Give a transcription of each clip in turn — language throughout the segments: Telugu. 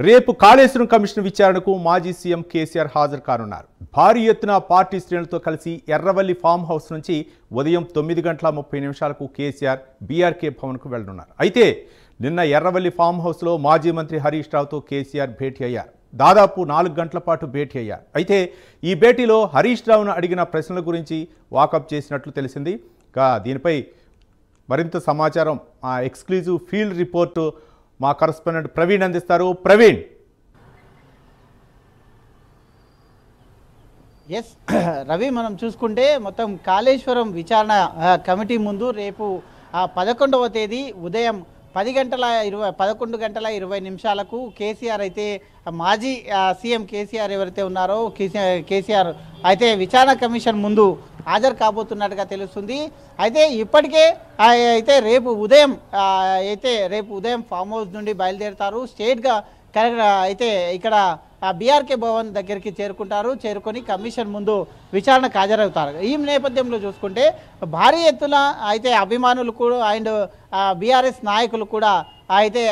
రేపు కాళేశ్వరం కమిషన్ విచారణకు మాజీ సీఎం కేసీఆర్ హాజరు కానున్నారు. భారీ ఎత్తున పార్టీ శ్రేణులతో కలిసి ఎర్రవల్లి ఫామ్ హౌస్ నుంచి ఉదయం 9:30 కేసీఆర్ బీఆర్కే భవన్కు వెళ్లనున్నారు. అయితే నిన్న ఎర్రవల్లి ఫామ్ హౌస్లో మాజీ మంత్రి హరీష్ రావుతో కేసీఆర్ భేటీ అయ్యారు. దాదాపు 4 గంటల పాటు భేటీ అయ్యారు. అయితే ఈ భేటీలో హరీష్ రావును అడిగిన ప్రశ్నల గురించి వాకప్ చేసినట్లు తెలిసింది. దీనిపై మరింత సమాచారం ఎక్స్క్లూజివ్ ఫీల్డ్ రిపోర్టు మా కరెస్పాండెంట్ ప్రవీణ్ అందిస్తారు. ప్రవీణ్. ఎస్ రవి, మనం చూసుకుంటే మొత్తం కాళేశ్వరం విచారణ కమిటీ ముందు రేపు 11వ తేదీ ఉదయం 11 గంటల 20 నిమిషాలకు కేసీఆర్ అయితే మాజీ సీఎం కేసీఆర్ ఎవరైతే ఉన్నారో కేసీఆర్ అయితే విచారణ కమిషన్ ముందు హాజరు కాబోతున్నట్టుగా తెలుస్తుంది. అయితే ఇప్పటికే రేపు ఉదయం ఫామ్ హౌస్ నుండి బయలుదేరుతారు. స్టేట్గా అయితే ఇక్కడ బీఆర్కే భవన్ దగ్గరికి చేరుకొని కమిషన్ ముందు విచారణకు హాజరవుతారు. ఈ నేపథ్యంలో చూసుకుంటే భారీ ఎత్తున అయితే అభిమానులు కూడా అండ్ బీఆర్ఎస్ నాయకులు కూడా అయితే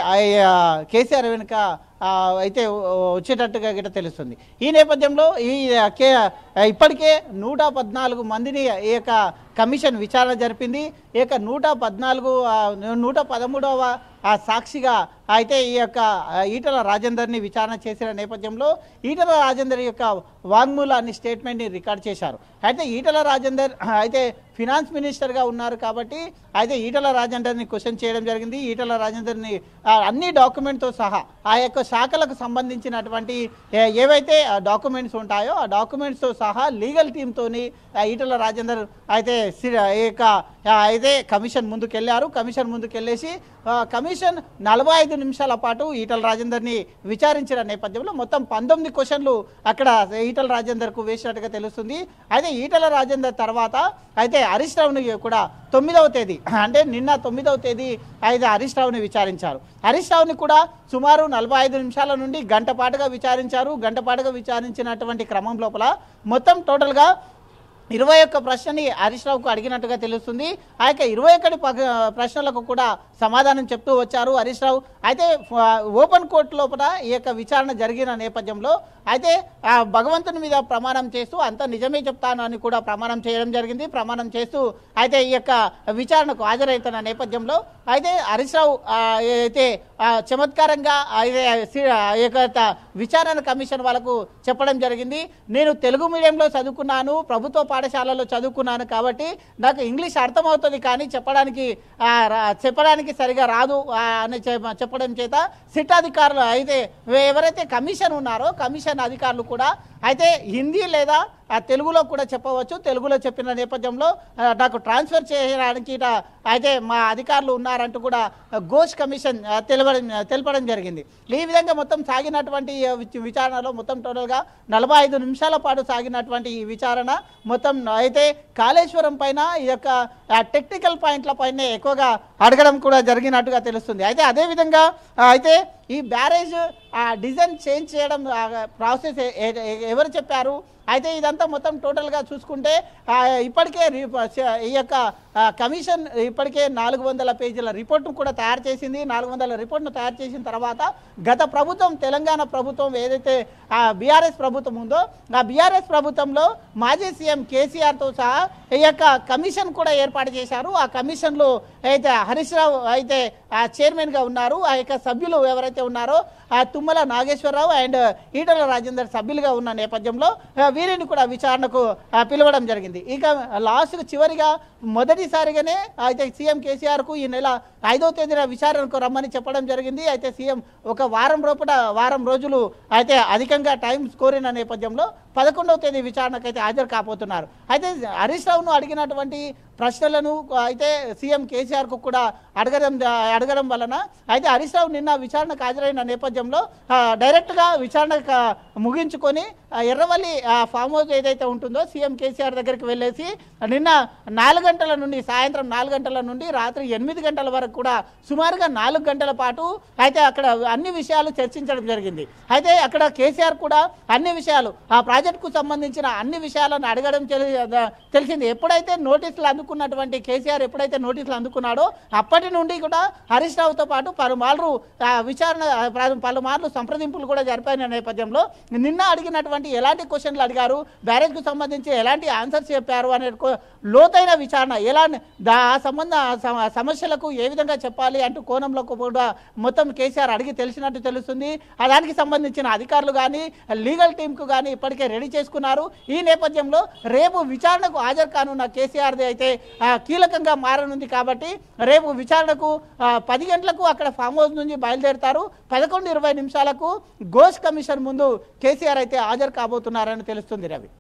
కేసీఆర్ వెనుక అయితే వచ్చేటట్టుగా గిట్ట తెలుస్తుంది. ఈ నేపథ్యంలో ఇప్పటికే 114 మందిని ఈ యొక్క కమిషన్ విచారణ జరిపింది. ఈ యొక్క 113వ సాక్షిగా అయితే ఈ యొక్క ఈటల రాజేందర్ని విచారణ చేసిన నేపథ్యంలో ఈటల రాజేందర్ యొక్క వాంగ్మూలాన్ని స్టేట్మెంట్ని రికార్డ్ చేశారు. అయితే ఈటల రాజేందర్ అయితే ఫినాన్స్ మినిస్టర్గా ఉన్నారు కాబట్టి అయితే ఈటల రాజేందర్ని క్వశ్చన్ చేయడం జరిగింది. ఈటల రాజేందర్ని అన్ని డాక్యుమెంట్తో సహా ఆ యొక్క శాఖలకు సంబంధించినటువంటి ఏవైతే డాక్యుమెంట్స్ ఉంటాయో ఆ డాక్యుమెంట్స్తో సహా లీగల్ టీమ్తోని ఈటల రాజేందర్ అయితే కమిషన్ ముందుకెళ్లారు. కమిషన్ ముందుకెళ్ళేసి కమిషన్ 45 నిమిషాల పాటు ఈటల రాజేందర్ని విచారించిన నేపథ్యంలో మొత్తం 19 క్వశ్చన్లు అక్కడ ఈటల రాజేందర్కు వేసినట్టుగా తెలుస్తుంది. అయితే ఈటల రాజేందర్ తర్వాత అయితే హరీష్ రావుని కూడా 9వ తేదీ అంటే నిన్న 9వ తేదీ అయితే హరీష్ రావుని విచారించారు. హరీష్ రావుని కూడా సుమారు 45 నిమిషాల నుండి గంట పాటుగా విచారించారు. గంట పాటుగా విచారించినటువంటి క్రమం లోపల మొత్తం టోటల్గా 21 ప్రశ్నని హరీష్ రావుకు అడిగినట్టుగా తెలుస్తుంది. ఆ యొక్క 21 ప్రశ్నలకు కూడా సమాధానం చెప్తూ వచ్చారు హరీష్ రావు. అయితే ఓపెన్ కోర్టు లోపల ఈ యొక్క విచారణ జరిగిన నేపథ్యంలో అయితే భగవంతుని మీద ప్రమాణం చేస్తూ అంత నిజమే చెప్తాను అని కూడా ప్రమాణం చేయడం జరిగింది. ప్రమాణం చేస్తూ అయితే ఈ యొక్క విచారణకు హాజరైతున్న నేపథ్యంలో అయితే హరీష్ రావు అయితే చమత్కారంగా విచారణ కమిషన్ వాళ్ళకు చెప్పడం జరిగింది. నేను తెలుగు మీడియంలో చదువుకున్నాను, ప్రభుత్వ పాఠశాలలో చదువుకున్నాను కాబట్టి నాకు ఇంగ్లీష్ అర్థమవుతుంది, కానీ చెప్పడానికి సరిగా రాదు అని చెప్పడం చేత సిట్ అధికారులు అయితే ఎవరైతే కమిషన్ ఉన్నారో కమిషన్ అధికారులు కూడా అయితే హిందీ లేదా తెలుగులో కూడా చెప్పవచ్చు. తెలుగులో చెప్పిన నేపథ్యంలో నాకు ట్రాన్స్ఫర్ చేయడానికి అయితే మా అధికారులు ఉన్నారంటూ కూడా ఘోష్ కమిషన్ తెలపడం జరిగింది. ఈ విధంగా మొత్తం సాగినటువంటి విచారణలో మొత్తం టోటల్గా 45 నిమిషాల పాటు సాగినటువంటి ఈ విచారణ మొత్తం అయితే కాళేశ్వరం పైన ఈ యొక్క టెక్నికల్ పాయింట్ల పైన ఎక్కువగా అడగడం కూడా జరిగినట్టుగా తెలుస్తుంది. అయితే అదేవిధంగా అయితే ఈ బ్యారేజ్ డిజైన్ చేంజ్ చేయడం ప్రాసెస్ ఎవరు చెప్పారు? అయితే ఇదంతా మొత్తం టోటల్గా చూసుకుంటే ఇప్పటికే ఈ యొక్క కమిషన్ ఇప్పటికే 400 పేజీల రిపోర్ట్ను కూడా తయారు చేసింది. 400 రిపోర్ట్ను తయారు చేసిన తర్వాత గత ప్రభుత్వం తెలంగాణ ప్రభుత్వం ఏదైతే బీఆర్ఎస్ ప్రభుత్వం ఉందో ఆ బీఆర్ఎస్ ప్రభుత్వంలో మాజీ సీఎం కేసీఆర్తో సహా ఈ యొక్క కమిషన్ కూడా ఏర్పాటు చేశారు. ఆ కమిషన్లో అయితే హరీష్ రావు అయితే చైర్మన్గా ఉన్నారు. ఆ యొక్క సభ్యులు ఎవరైతే ఉన్నారో తుమ్మల నాగేశ్వరరావు అండ్ ఈటల రాజేందర్ సభ్యులుగా ఉన్న నేపథ్యంలో వీరిని కూడా విచారణకు పిలవడం జరిగింది. ఇక లాస్ట్ చివరిగా మొదటిసారిగానే అయితే సీఎం కేసీఆర్కు ఈ నెల 5వ తేదీన విచారణకు రమ్మని చెప్పడం జరిగింది. అయితే సీఎం ఒక వారం రోజులు అయితే అధికంగా టైం కోరిన నేపథ్యంలో 11వ తేదీ విచారణకు అయితే హాజరు కాబోతున్నారు. అయితే హరీష్ రావును అడిగినటువంటి ప్రశ్నలను అయితే సీఎం కేసీఆర్కు కూడా అడగడం వలన అయితే హరీష్ రావు నిన్న విచారణకు హాజరైన నేపథ్యంలో డైరెక్ట్గా విచారణ ముగించుకొని ఎర్రవల్లి ఫామ్ హౌస్ ఏదైతే ఉంటుందో సీఎం కేసీఆర్ దగ్గరికి వెళ్ళేసి నిన్న 4 గంటల నుండి సాయంత్రం 4 గంటల నుండి రాత్రి 8 గంటల వరకు కూడా సుమారుగా 4 గంటల పాటు అయితే అక్కడ అన్ని విషయాలు చర్చించడం జరిగింది. అయితే అక్కడ కేసీఆర్ కూడా అన్ని విషయాలు ఆ ప్రాజెక్ట్ ప్రాజెక్టుకు సంబంధించిన అన్ని విషయాలను అడగడం తెలిసింది. ఎప్పుడైతే నోటీసులు అందుకున్నటువంటి కేసీఆర్ ఎప్పుడైతే నోటీసులు అందుకున్నాడో అప్పటి నుండి కూడా హరీష్ రావుతో పాటు పలుమార్లు సంప్రదింపులు కూడా జరిపాయిన నేపథ్యంలో నిన్న అడిగినటువంటి ఎలాంటి క్వశ్చన్లు అడిగారు, బ్యారేజ్కు సంబంధించి ఎలాంటి ఆన్సర్స్ చెప్పారు అనే లోతైన విచారణ, సమస్యలకు ఏ విధంగా చెప్పాలి అంటూ కోణంలో కూడా మొత్తం కేసీఆర్ అడిగి తెలిసినట్టు తెలుస్తుంది. దానికి సంబంధించిన అధికారులు కానీ లీగల్ టీంకు కానీ ఇప్పటికే రెడీ చేసుకున్నారు. ఈ నేపథ్యంలో రేపు విచారణకు హాజరు కానున్న కేసీఆర్ది అయితే కీలకంగా మారనుంది. కాబట్టి రేపు విచారణకు 10 గంటలకు అక్కడ ఫామ్ హౌస్ నుంచి బయలుదేరుతారు. 11:20 గంటలకు ఘోష్ కమిషన్ ముందు కేసీఆర్ అయితే హాజరు కాబోతున్నారని తెలుస్తుంది. రవి.